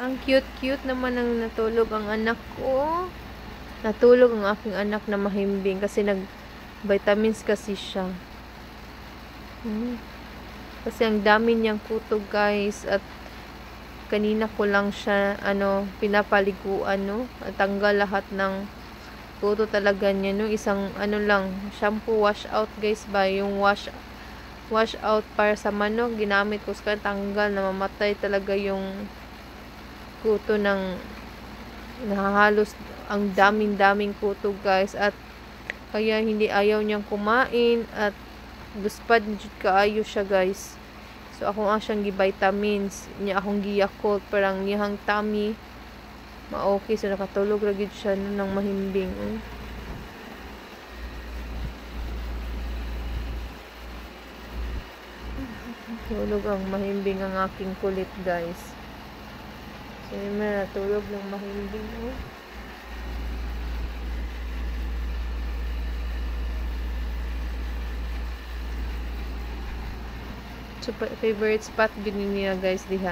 Ang cute-cute naman ang natulog ang anak ko. Natulog ang aking anak na mahimbing kasi nag-vitamins kasi siya. Kasi ang dami niyang kuto, guys, at kanina ko lang siya pinapaliguan, no. At tanggal lahat ng kuto talaga niya, no. Isang lang shampoo wash out, guys, ba yung wash out para sa manok ginamit ko sa tanggal, na mamatay talaga yung kuto ng nahahalos ang daming kuto, guys, at kaya hindi ayaw niyang kumain at guspad jud kaayo siya, guys. So ako siyang gi-vitamins niya, akong gi-Yakult parang niyang tummy ma-okay, so nakatulog ra gid siya nang mahimbing. Tulog ang mahimbing ang aking kulit, guys. So may natulog ng mahimbing. So favorite spot gid niya, guys, diha.